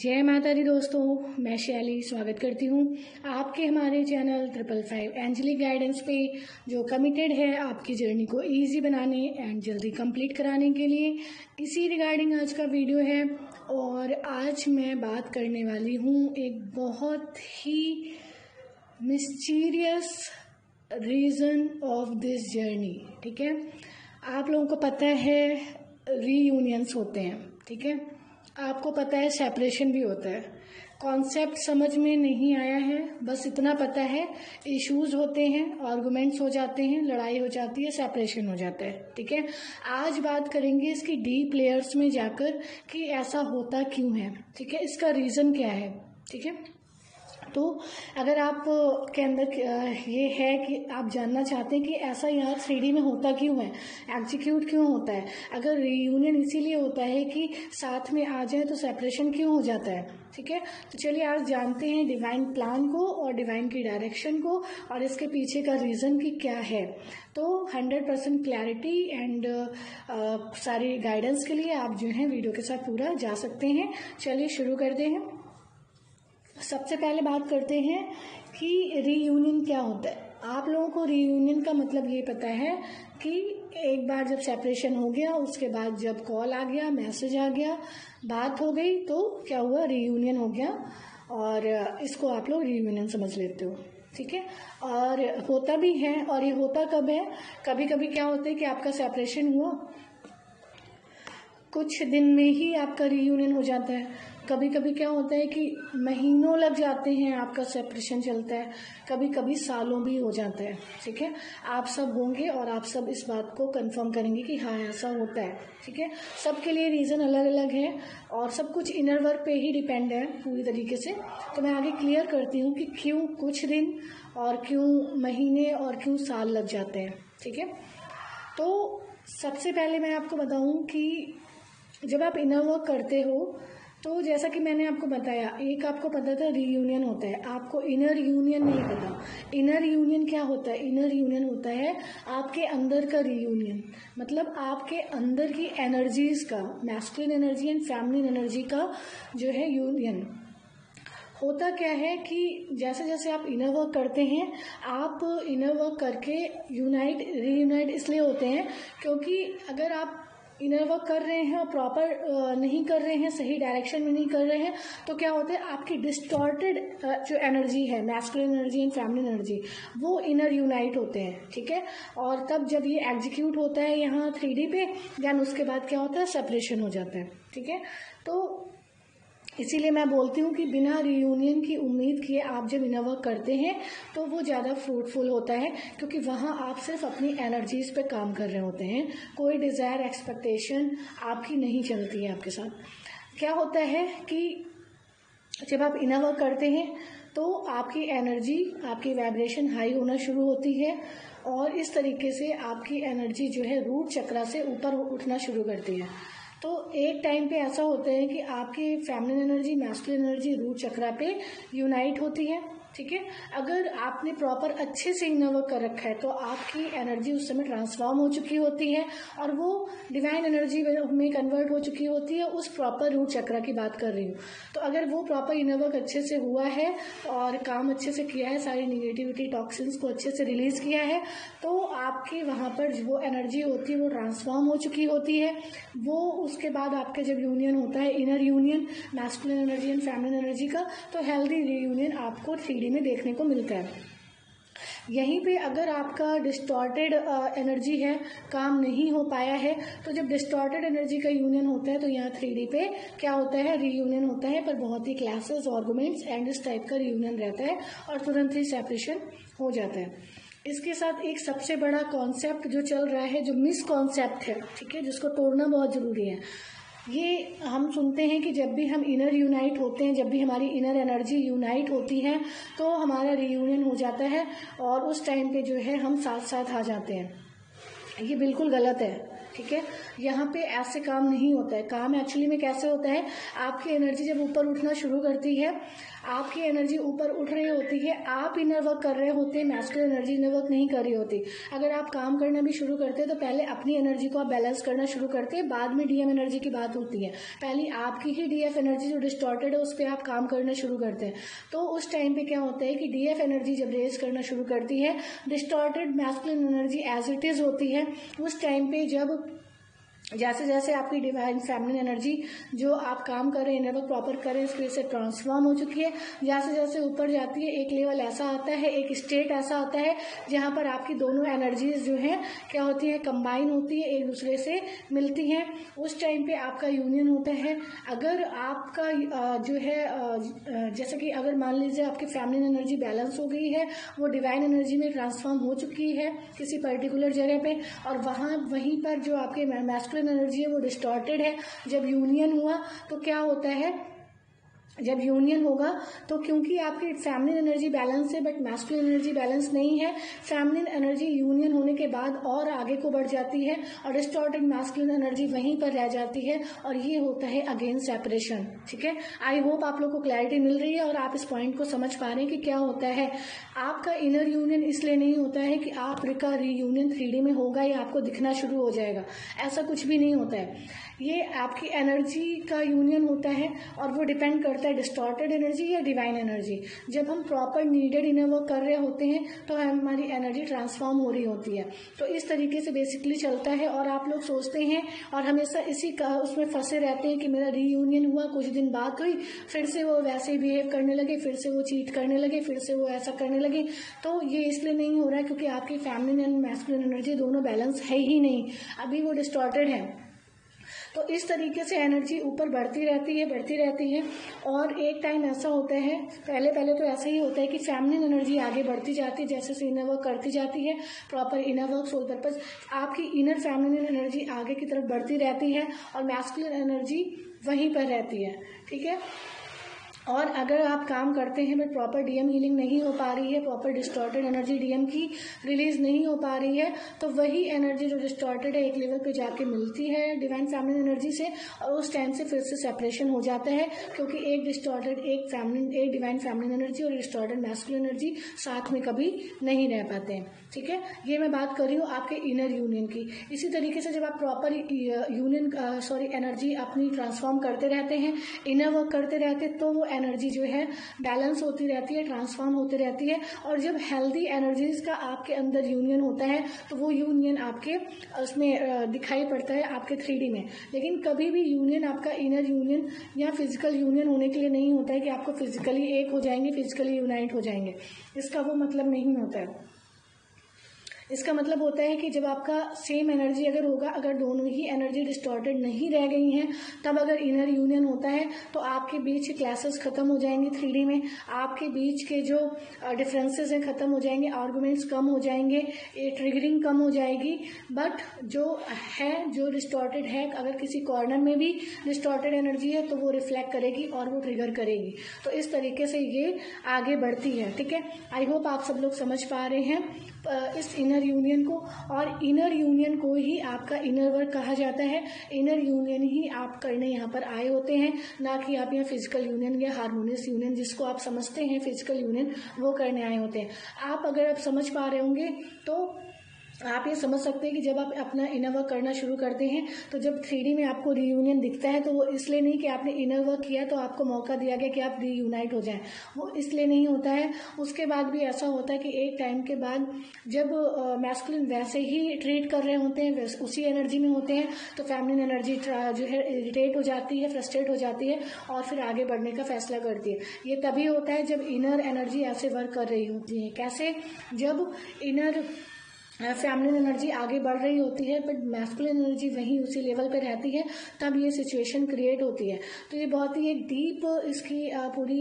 जय माता दी दोस्तों, मैं शैली स्वागत करती हूँ आपके हमारे चैनल 555 एंजलिक गाइडेंस पे, जो कमिटेड है आपकी जर्नी को इजी बनाने एंड जल्दी कंप्लीट कराने के लिए। इसी रिगार्डिंग आज का वीडियो है और आज मैं बात करने वाली हूँ एक बहुत ही mysterious reason of this journey. ठीक है, आप लोगों को पता है रीयूनियंस होते हैं, ठीक है, आपको पता है सेपरेशन भी होता है। कॉन्सेप्ट समझ में नहीं आया है, बस इतना पता है इश्यूज होते हैं, आर्गुमेंट्स हो जाते हैं, लड़ाई हो जाती है, सेपरेशन हो जाता है। ठीक है, आज बात करेंगे इसकी डीप लेयर्स में जाकर कि ऐसा होता क्यों है। ठीक है, इसका रीज़न क्या है। ठीक है, तो अगर आप के अंदर ये है कि आप जानना चाहते हैं कि ऐसा यहाँ 3D में होता क्यों है, एग्जीक्यूट क्यों होता है, अगर रीयूनियन इसीलिए होता है कि साथ में आ जाए तो सेपरेशन क्यों हो जाता है। ठीक है, तो चलिए आज जानते हैं डिवाइन प्लान को और डिवाइन की डायरेक्शन को और इसके पीछे का रीज़न कि क्या है। तो 100% क्लैरिटी एंड सारी गाइडेंस के लिए आप जो है वीडियो के साथ पूरा जा सकते हैं। चलिए शुरू करते हैं। सबसे पहले बात करते हैं कि रीयूनियन क्या होता है। आप लोगों को रीयूनियन का मतलब ये पता है कि एक बार जब सेपरेशन हो गया, उसके बाद जब कॉल आ गया, मैसेज आ गया, बात हो गई, तो क्या हुआ, रीयूनियन हो गया और इसको आप लोग रीयूनियन समझ लेते हो। ठीक है, और होता भी है। और ये होता कब है, कभी कभी क्या होता है कि आपका सेपरेशन हुआ, कुछ दिन में ही आपका रीयूनियन हो जाता है। कभी कभी क्या होता है कि महीनों लग जाते हैं, आपका सेपरेशन चलता है, कभी कभी सालों भी हो जाता है। ठीक है, आप सब होंगे और आप सब इस बात को कंफर्म करेंगे कि हाँ ऐसा होता है। ठीक है, सबके लिए रीज़न अलग अलग है और सब कुछ इनर वर्क पे ही डिपेंड है पूरी तरीके से। तो मैं आगे क्लियर करती हूँ कि क्यों कुछ दिन और क्यों महीने और क्यों साल लग जाते हैं। ठीक है, तो सबसे पहले मैं आपको बताऊँ कि जब आप इनर वर्क करते हो तो जैसा कि मैंने आपको बताया, एक आपको पता था रीयूनियन होता है, आपको इनर यूनियन नहीं पता। इनर यूनियन क्या होता है, इनर यूनियन होता है आपके अंदर का रीयूनियन, मतलब आपके अंदर की एनर्जीज का, masculine energy and feminine energy का जो है यूनियन। होता क्या है कि जैसे जैसे आप इनर वर्क करते हैं, आप इनर वर्क करके रीयूनाइट इसलिए होते हैं क्योंकि अगर आप इनर वर्क कर रहे हैं और प्रॉपर नहीं कर रहे हैं, सही डायरेक्शन में नहीं कर रहे हैं, तो क्या होता है आपकी डिस्टॉर्टेड जो एनर्जी है, masculine energy and feminine energy, वो इनर यूनाइट होते हैं। ठीक है, और तब जब ये एग्जीक्यूट होता है यहाँ 3D पे, देन उसके बाद क्या होता है, सेपरेशन हो जाता है। ठीक है, तो इसीलिए मैं बोलती हूँ कि बिना रीयूनियन की उम्मीद किए आप जब इनर वर्क करते हैं तो वो ज़्यादा फ्रूटफुल होता है, क्योंकि वहाँ आप सिर्फ अपनी एनर्जीज पे काम कर रहे होते हैं, कोई डिज़ायर एक्सपेक्टेशन आपकी नहीं चलती है आपके साथ। क्या होता है कि जब आप इनर वर्क करते हैं तो आपकी एनर्जी, आपकी वाइब्रेशन हाई होना शुरू होती है और इस तरीके से आपकी एनर्जी जो है रूट चक्रा से ऊपर उठना शुरू करती है। तो एक टाइम पे ऐसा होता है कि आपकी feminine energy, masculine energy root chakra पे यूनाइट होती है। ठीक है, अगर आपने प्रॉपर अच्छे से इनर वर्क कर रखा है तो आपकी एनर्जी उस समय ट्रांसफॉर्म हो चुकी होती है और वो डिवाइन एनर्जी में कन्वर्ट हो चुकी होती है। उस प्रॉपर रूट चक्रा की बात कर रही हूँ। तो अगर वो प्रॉपर इनर वर्क अच्छे से हुआ है और काम अच्छे से किया है, सारी निगेटिविटी टॉक्सिन्स को अच्छे से रिलीज किया है, तो आपके वहाँ पर वो एनर्जी होती है वो ट्रांसफॉर्म हो चुकी होती है। वो उसके बाद आपके जब यूनियन होता है, inner union masculine energy and feminine energy का, तो हेल्दी रीयूनियन आपको 3D में देखने को मिलता है। यहीं पे अगर आपका डिस्टॉर्टेड एनर्जी है, काम नहीं हो पाया है, तो जब डिस्टॉर्टेड एनर्जी का यूनियन होता है तो यहाँ 3D पे क्या होता है, रीयूनियन होता है, पर बहुत ही क्लासेस, आर्गुमेंट्स एंड इस टाइप का रीयूनियन रहता है और तुरंत ही सेपरेशन हो जाता है। इसके साथ एक सबसे बड़ा कॉन्सेप्ट जो चल रहा है, जो मिस कॉन्सेप्ट है, ठीक है, जिसको तोड़ना बहुत ज़रूरी है। ये हम सुनते हैं कि जब भी हम इनर यूनाइट होते हैं, जब भी हमारी इनर एनर्जी यूनाइट होती है तो हमारा रीयूनियन हो जाता है और उस टाइम पे जो है हम साथ साथ आ जाते हैं। ये बिल्कुल गलत है। ठीक है, यहाँ पे ऐसे काम नहीं होता है। काम एक्चुअली में कैसे होता है, आपकी एनर्जी जब ऊपर उठना शुरू करती है, आपकी एनर्जी ऊपर उठ रही होती है, आप इनर वर्क कर रहे होते हैं, मैस्कुलिन एनर्जी इनर वर्क नहीं कर रही होती। अगर आप काम करना भी शुरू करते हैं तो पहले अपनी एनर्जी को आप बैलेंस करना शुरू करते हैं, बाद में डीएम एनर्जी की बात होती है। पहले आपकी ही डीएफ एनर्जी जो डिस्टॉर्टेड है उस पर आप काम करना शुरू करते हैं। तो उस टाइम पे क्या होता है कि डीएफ एनर्जी जब रेज करना शुरू करती है, distorted masculine energy as it is होती है। उस टाइम पे जब जैसे जैसे आपकी डिवाइन फेमिनिन एनर्जी जो आप काम कर रहे हैं इनर वर्क प्रॉपर करें इस वजह से ट्रांसफॉर्म हो चुकी है, जैसे जैसे ऊपर जाती है एक लेवल ऐसा आता है, एक स्टेट ऐसा आता है जहाँ पर आपकी दोनों एनर्जीज जो हैं क्या होती है, कंबाइन होती है, एक दूसरे से मिलती हैं। उस टाइम पे आपका यूनियन होता है। अगर आपका जो है जैसे कि अगर मान लीजिए आपकी फेमिनिन एनर्जी बैलेंस हो गई है, वो डिवाइन एनर्जी में ट्रांसफॉर्म हो चुकी है किसी पर्टिकुलर जगह पे, और वहीं पर जो आपके मैस्कुलिन एनर्जी है वो डिस्टॉर्टेड है। जब यूनियन हुआ तो क्या होता है, जब यूनियन होगा तो क्योंकि आपकी फेमिनिन एनर्जी बैलेंस है बट मैस्कुलिन एनर्जी बैलेंस नहीं है, फेमिनिन एनर्जी यूनियन होने के बाद और आगे को बढ़ जाती है और डिस्टॉर्टेड मैस्कुलिन एनर्जी वहीं पर रह जाती है, और ये होता है अगेन सेपरेशन। ठीक है, आई होप आप लोग को क्लैरिटी मिल रही है और आप इस पॉइंट को समझ पा रहे हैं कि क्या होता है। आपका इनर यूनियन इसलिए नहीं होता है कि आपका रीयूनियन 3D में होगा या आपको दिखना शुरू हो जाएगा, ऐसा कुछ भी नहीं होता है। ये आपकी एनर्जी का यूनियन होता है और वो डिपेंड करता है डिस्टॉर्टेड एनर्जी या डिवाइन एनर्जी। जब हम प्रॉपर नीडेड इनर वर्क कर रहे होते हैं तो हमारी एनर्जी ट्रांसफॉर्म हो रही होती है। तो इस तरीके से बेसिकली चलता है, और आप लोग सोचते हैं और हमेशा इसी का उसमें फंसे रहते हैं कि मेरा रीयूनियन हुआ, कुछ दिन बात हुई, फिर से वो वैसे ही बिहेव करने लगे, फिर से वो चीट करने लगे, फिर से वो ऐसा करने लगे। तो ये इसलिए नहीं हो रहा है क्योंकि आपकी फेमिनिन एंड मैस्कुलिन एनर्जी दोनों बैलेंस है ही नहीं, अभी वो डिस्टॉर्टेड है। तो इस तरीके से एनर्जी ऊपर बढ़ती रहती है और एक टाइम ऐसा होता है, पहले तो ऐसा ही होता है कि फेमिनिन एनर्जी आगे बढ़ती जाती है जैसे से इनर वर्क करती जाती है, proper inner work soul purpose, आपकी इनर फेमिनिन एनर्जी आगे की तरफ बढ़ती रहती है और मैस्कुलिन एनर्जी वहीं पर रहती है। ठीक है, और अगर आप काम करते हैं बट प्रॉपर डीएम हीलिंग नहीं हो पा रही है, प्रॉपर डिस्टॉर्टेड एनर्जी डीएम की रिलीज नहीं हो पा रही है, तो वही एनर्जी जो डिस्टॉर्टेड है एक लेवल पे जाके मिलती है डिवाइन फेमिनिन एनर्जी से, और उस टाइम से फिर से सेपरेशन हो जाता है क्योंकि एक डिस्टॉर्टेड एक डिवाइन फेमिनिन एनर्जी और डिस्टॉर्टेड मैस्कुलिन एनर्जी साथ में कभी नहीं रह पाते हैं। ठीक है, ये मैं बात कर रही हूँ आपके इनर यूनियन की। इसी तरीके से जब आप प्रॉपर एनर्जी अपनी ट्रांसफॉर्म करते रहते हैं, इनर वर्क करते रहते हैं, तो वो एनर्जी जो है बैलेंस होती रहती है, ट्रांसफॉर्म होती रहती है, और जब हेल्दी एनर्जीज का आपके अंदर यूनियन होता है तो वो यूनियन आपके उसमें दिखाई पड़ता है आपके 3D में। लेकिन कभी भी यूनियन आपका इनर यूनियन या फिजिकल यूनियन होने के लिए नहीं होता है कि आपको फिजिकली एक हो जाएंगे, फिजिकली यूनाइट हो जाएंगे, इसका वो मतलब नहीं होता है। इसका मतलब होता है कि जब आपका सेम एनर्जी अगर होगा, अगर दोनों ही एनर्जी डिस्टॉर्टेड नहीं रह गई हैं, तब अगर इनर यूनियन होता है तो आपके बीच क्लासेस खत्म हो जाएंगे 3D में, आपके बीच के जो डिफरेंसेस हैं खत्म हो जाएंगे, आर्गुमेंट्स कम हो जाएंगे, ट्रिगरिंग कम हो जाएगी। बट जो डिस्टॉर्टेड है, अगर किसी कॉर्नर में भी डिस्टॉर्टेड एनर्जी है तो वो रिफ्लेक्ट करेगी और वो ट्रिगर करेगी। तो इस तरीके से ये आगे बढ़ती है। ठीक है, आई होप आप सब लोग समझ पा रहे हैं इस इनर यूनियन को, और इनर यूनियन को ही आपका इनर वर्क कहा जाता है। इनर यूनियन ही आप करने यहाँ पर आए होते हैं, ना कि आप यहाँ फिजिकल यूनियन या हार्मोनियस यूनियन जिसको आप समझते हैं फिजिकल यूनियन, वो करने आए होते हैं। आप अगर आप समझ पा रहे होंगे तो आप ये समझ सकते हैं कि जब आप अपना इनर वर्क करना शुरू करते हैं तो जब 3D में आपको रीयूनियन दिखता है तो वो इसलिए नहीं कि आपने इनर वर्क किया तो आपको मौका दिया गया कि आप रीयूनाइट हो जाएं, वो इसलिए नहीं होता है। उसके बाद भी ऐसा होता है कि एक टाइम के बाद जब मैस्कुलिन वैसे ही ट्रीट कर रहे होते हैं, उसी एनर्जी में होते हैं, तो फेमिनिन एनर्जी जो है इरिटेट हो जाती है, फ्रस्ट्रेट हो जाती है और फिर आगे बढ़ने का फैसला करती है। ये तभी होता है जब इनर एनर्जी ऐसे वर्क कर रही होती है। कैसे? जब इनर फेमिनिन एनर्जी आगे बढ़ रही होती है बट मैस्कुलिन एनर्जी वहीं उसी लेवल पे रहती है, तब ये सिचुएशन क्रिएट होती है। तो ये बहुत ही एक डीप इसकी पूरी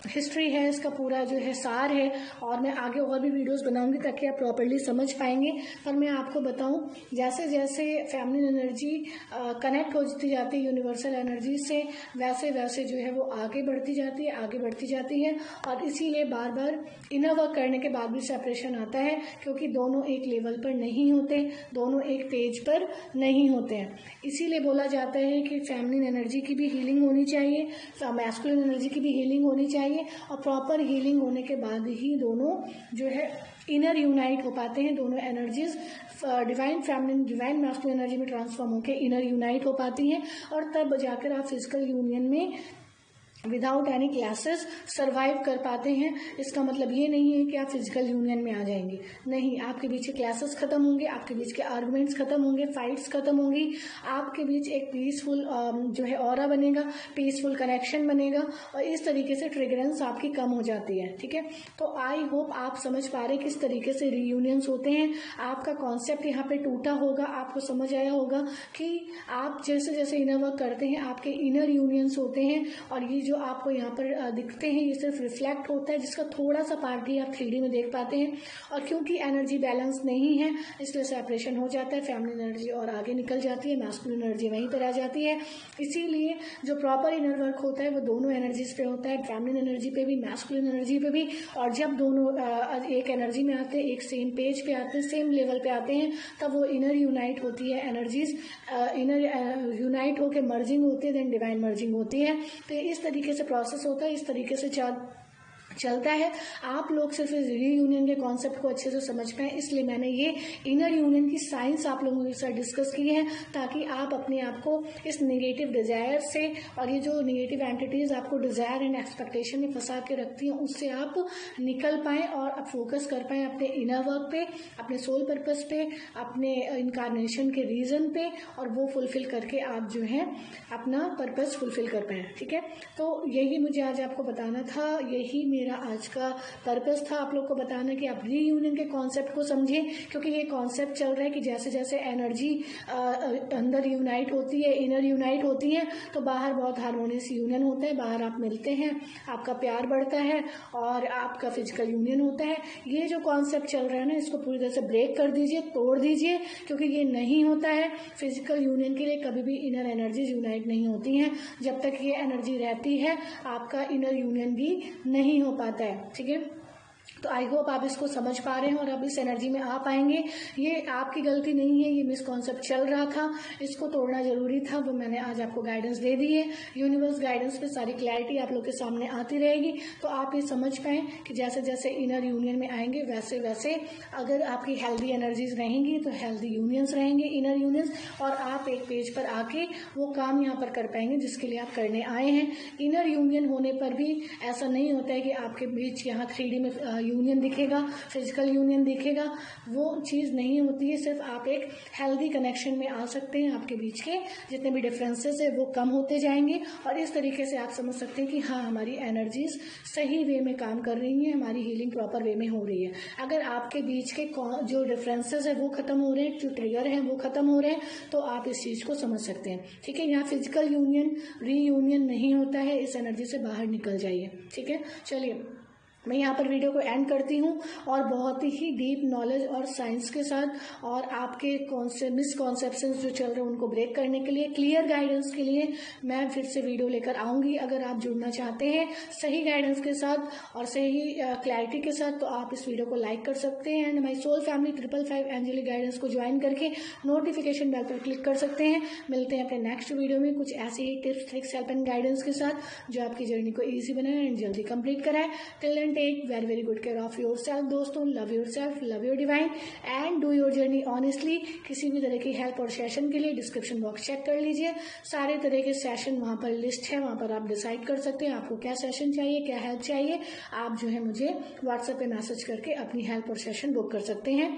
हिस्ट्री है, इसका पूरा जो है सार है, और मैं आगे और भी वीडियोस बनाऊंगी ताकि आप प्रॉपर्ली समझ पाएंगे। पर मैं आपको बताऊं, जैसे जैसे फेमिनिन एनर्जी कनेक्ट होती जाती है यूनिवर्सल एनर्जी से, वैसे वैसे जो है वो आगे बढ़ती जाती है, और इसीलिए बार बार इनर वर्क करने के बाद भी सेपरेशन आता है, क्योंकि दोनों एक लेवल पर नहीं होते, दोनों एक पेज पर नहीं होते हैं। इसीलिए बोला जाता है कि फेमिनिन एनर्जी की भी हीलिंग होनी चाहिए, मैस्कुलिन एनर्जी की भी हीलिंग होनी चाहिए, और प्रॉपर हीलिंग होने के बाद ही दोनों जो है इनर यूनाइट हो पाते हैं। दोनों energies divine feminine divine masculine energy में ट्रांसफॉर्म होकर इनर यूनाइट हो पाती हैं, और तब जाकर आप फिजिकल यूनियन में विदाउट एनी क्लासेस सर्वाइव कर पाते हैं। इसका मतलब ये नहीं है कि आप फिजिकल यूनियन में आ जाएंगे, नहीं, आपके बीच के क्लासेस खत्म होंगे, आपके बीच के आर्गुमेंट्स खत्म होंगे, फाइट्स खत्म होंगी, आपके बीच एक पीसफुल जो है ऑरा बनेगा, पीसफुल कनेक्शन बनेगा, और इस तरीके से ट्रिगरेंस आपकी कम हो जाती है। ठीक है, तो आई होप आप समझ पा रहे किस तरीके से रीयूनियंस होते हैं। आपका कॉन्सेप्ट यहाँ पे टूटा होगा, आपको समझ आया होगा कि आप जैसे जैसे इनर वर्क करते हैं आपके इनर यूनियंस होते हैं, और ये जो आपको यहाँ पर दिखते हैं ये सिर्फ रिफ्लेक्ट होता है, जिसका थोड़ा सा पार्ट ही आप 3D में देख पाते हैं। और क्योंकि एनर्जी बैलेंस नहीं है इसलिए सेपरेशन हो जाता है, फेमिनिन एनर्जी और आगे निकल जाती है, मैस्कुलिन एनर्जी वहीं पर आ जाती है। इसीलिए जो प्रॉपर इनर वर्क होता है वो दोनों एनर्जीज पे होता है, फेमिनिन एनर्जी पे भी, मैस्कुलिन एनर्जी पे भी। और जब दोनों एक एनर्जी में आते हैं, एक सेम पेज पे आते हैं, सेम लेवल पे आते हैं, तब वो इनर यूनाइट होती है, एनर्जीज इनर यूनाइट होकर मर्जिंग होती है, देन डिवाइन मर्जिंग होती है। तो इस तरीके से प्रोसेस होता है, इस तरीके से चलता है। आप लोग सिर्फ इस रीयूनियन के कॉन्सेप्ट को अच्छे से समझ पाएं, इसलिए मैंने ये इनर यूनियन की साइंस आप लोगों के साथ डिस्कस की है, ताकि आप अपने आप को इस नेगेटिव डिजायर से, और ये जो नेगेटिव एंटिटीज आपको डिजायर एंड एक्सपेक्टेशन में फंसा के रखती हैं, उससे आप निकल पाएं और आप फोकस कर पाएं अपने इनर वर्क पे, अपने सोल पर्पस पे, अपने इनकारनेशन के रीजन पे, और वो फुलफिल करके आप जो है अपना पर्पस फुलफिल कर पाएं। ठीक है, तो यही मुझे आज आपको बताना था, यही मेरा आज का पर्पस था आप लोग को बताना कि आप रीयूनियन के कॉन्सेप्ट को समझें, क्योंकि ये कॉन्सेप्ट चल रहा है कि जैसे जैसे एनर्जी अंदर यूनाइट होती है, इनर यूनाइट होती है, तो बाहर बहुत हार्मोनियस यूनियन होता है, बाहर आप मिलते हैं, आपका प्यार बढ़ता है और आपका फिजिकल यूनियन होता है। ये जो कॉन्सेप्ट चल रहा है ना, इसको पूरी तरह से ब्रेक कर दीजिए, तोड़ दीजिए, क्योंकि ये नहीं होता है। फिजिकल यूनियन के लिए कभी भी इनर एनर्जीज यूनाइट नहीं होती हैं। जब तक ये एनर्जी रहती है आपका इनर यूनियन भी नहीं हो पाता है। ठीक है, तो आई होप आप इसको समझ पा रहे हैं और अब इस एनर्जी में आ पाएंगे। ये आपकी गलती नहीं है, ये मिसकॉन्सेप्ट चल रहा था, इसको तोड़ना जरूरी था, वो मैंने आज आपको गाइडेंस दे दी है। यूनिवर्स गाइडेंस पे सारी क्लैरिटी आप लोग के सामने आती रहेगी, तो आप ये समझ पाएं कि जैसे जैसे इनर यूनियन में आएंगे वैसे वैसे अगर आपकी हेल्दी एनर्जीज रहेंगी तो हेल्दी यूनियंस रहेंगे, इनर यूनियंस, और आप एक पेज पर आके वो काम यहाँ पर कर पाएंगे जिसके लिए आप करने आए हैं। इनर यूनियन होने पर भी ऐसा नहीं होता है कि आपके बीच यहाँ 3D में यूनियन दिखेगा, फिजिकल यूनियन दिखेगा, वो चीज़ नहीं होती है। सिर्फ आप एक हेल्दी कनेक्शन में आ सकते हैं, आपके बीच के जितने भी डिफरेंसेस है वो कम होते जाएंगे, और इस तरीके से आप समझ सकते हैं कि हाँ, हमारी एनर्जीज सही वे में काम कर रही हैं, हमारी हीलिंग प्रॉपर वे में हो रही है। अगर आपके बीच के जो डिफरेंसेस है वो खत्म हो रहे हैं, जो ट्रिगर है वो खत्म हो रहे हैं, तो आप इस चीज़ को समझ सकते हैं। ठीक है, यहाँ फिजिकल यूनियन रीयूनियन नहीं होता है, इस एनर्जी से बाहर निकल जाइए। ठीक है, चलिए मैं यहाँ पर वीडियो को एंड करती हूँ, और बहुत ही डीप नॉलेज और साइंस के साथ और आपके मिसकॉन्सेप्शंस जो चल रहे हैं उनको ब्रेक करने के लिए, क्लियर गाइडेंस के लिए मैं फिर से वीडियो लेकर आऊँगी। अगर आप जुड़ना चाहते हैं सही गाइडेंस के साथ और सही क्लैरिटी के साथ, तो आप इस वीडियो को लाइक कर सकते हैं, and my soul family 555 angelic guidance को ज्वाइन करके नोटिफिकेशन बेल पर क्लिक कर सकते हैं। मिलते हैं अपने नेक्स्ट वीडियो में कुछ ऐसे ही tips, tricks, help and guidance के साथ जो आपकी जर्नी को ईजी बनाए एंड जल्दी कंप्लीट कराए। Till take very good care of yourself दोस्तों, love yourself, love your divine and do your journey honestly। किसी भी तरह की हेल्प और सेशन के लिए डिस्क्रिप्शन बॉक्स चेक कर लीजिए, सारे तरह के सेशन वहाँ पर लिस्ट है, वहाँ पर आप डिसाइड कर सकते हैं आपको क्या सेशन चाहिए, क्या हेल्प चाहिए। आप जो है मुझे व्हाट्सएप पे मैसेज करके अपनी हेल्प और सेशन बुक कर सकते हैं।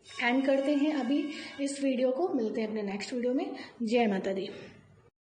एंड करते हैं अभी इस वीडियो को, मिलते हैं अपने नेक्स्ट वीडियो में। जय माता दी।